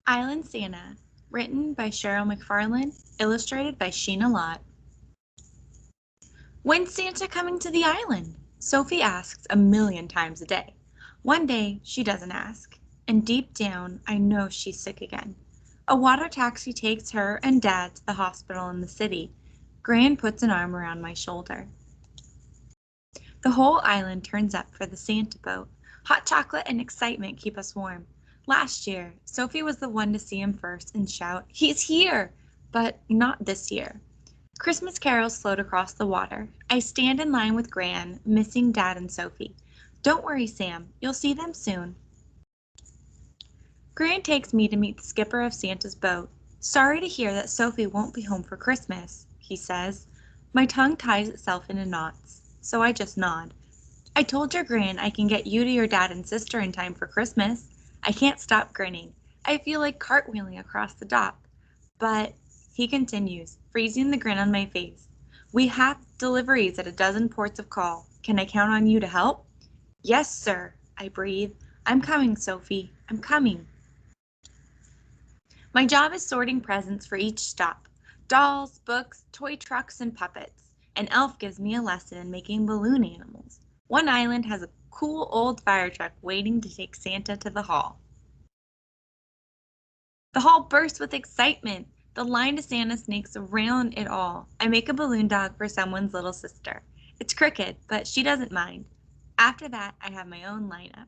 Island Santa, written by Sheryl McFarlane, illustrated by Sheena Lott. When's Santa coming to the island? Sophie asks a million times a day. One day, she doesn't ask, and deep down, I know she's sick again. A water taxi takes her and Dad to the hospital in the city. Gran puts an arm around my shoulder. The whole island turns up for the Santa boat. Hot chocolate and excitement keep us warm. Last year, Sophie was the one to see him first and shout, "He's here!" But not this year. Christmas carols float across the water. I stand in line with Gran, missing Dad and Sophie. "Don't worry, Sam. You'll see them soon." Gran takes me to meet the skipper of Santa's boat. "Sorry to hear that Sophie won't be home for Christmas," he says. My tongue ties itself into knots, so I just nod. "I told your Gran I can get you to your dad and sister in time for Christmas." I can't stop grinning. I feel like cartwheeling across the dock. But he continues, freezing the grin on my face. "We have deliveries at a dozen ports of call. Can I count on you to help?" "Yes, sir," I breathe. "I'm coming, Sophie. I'm coming." My job is sorting presents for each stop. Dolls, books, toy trucks, and puppets. An elf gives me a lesson in making balloon animals. One island has a cool old fire truck waiting to take Santa to the hall. The hall bursts with excitement. The line to Santa snakes around it all. I make a balloon dog for someone's little sister. It's Cricket, but she doesn't mind. After that, I have my own lineup.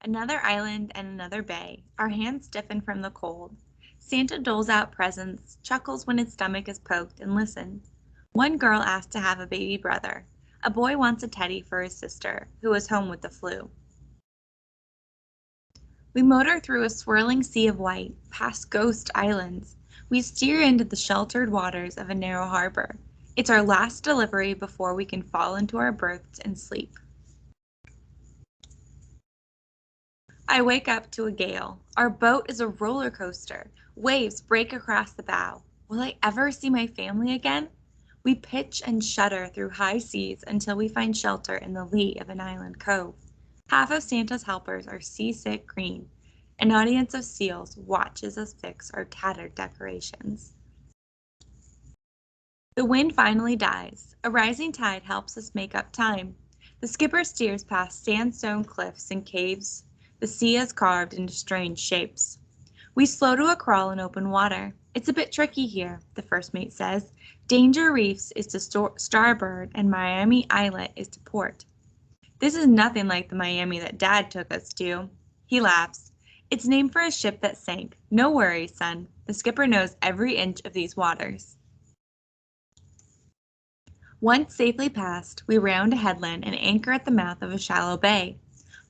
Another island and another bay. Our hands stiffen from the cold. Santa doles out presents, chuckles when his stomach is poked, and listens. One girl asks to have a baby brother. A boy wants a teddy for his sister, who is home with the flu. We motor through a swirling sea of white, past ghost islands. We steer into the sheltered waters of a narrow harbor. It's our last delivery before we can fall into our berths and sleep. I wake up to a gale. Our boat is a roller coaster. Waves break across the bow. Will I ever see my family again? We pitch and shudder through high seas until we find shelter in the lee of an island cove. Half of Santa's helpers are seasick green. An audience of seals watches us fix our tattered decorations. The wind finally dies. A rising tide helps us make up time. The skipper steers past sandstone cliffs and caves the sea has carved into strange shapes. We slow to a crawl in open water. "It's a bit tricky here," the first mate says. "Danger Reefs is to starboard and Miami Islet is to port." "This is nothing like the Miami that Dad took us to." He laughs. "It's named for a ship that sank. No worries, son. The skipper knows every inch of these waters." Once safely past, we round a headland and anchor at the mouth of a shallow bay.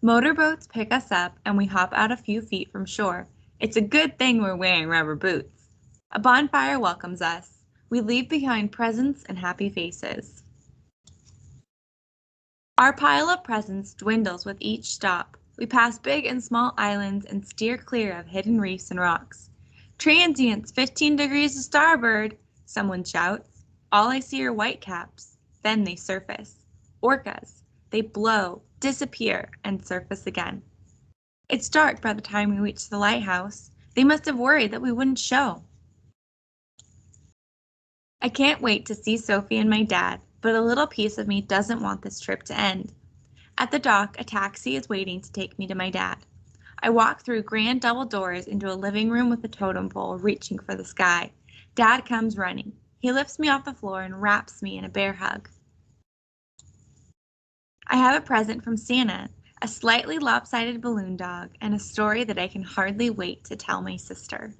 Motorboats pick us up and we hop out a few feet from shore. It's a good thing we're wearing rubber boots. A bonfire welcomes us. We leave behind presents and happy faces. Our pile of presents dwindles with each stop. We pass big and small islands and steer clear of hidden reefs and rocks. "Transients 15 degrees to starboard," someone shouts. All I see are whitecaps. Then they surface. Orcas. They blow, disappear, and surface again. It's dark by the time we reach the lighthouse. They must have worried that we wouldn't show. I can't wait to see Sophie and my dad, but a little piece of me doesn't want this trip to end. At the dock, a taxi is waiting to take me to my dad. I walk through grand double doors into a living room with a totem pole reaching for the sky. Dad comes running. He lifts me off the floor and wraps me in a bear hug. I have a present from Santa, a slightly lopsided balloon dog, and a story that I can hardly wait to tell my sister.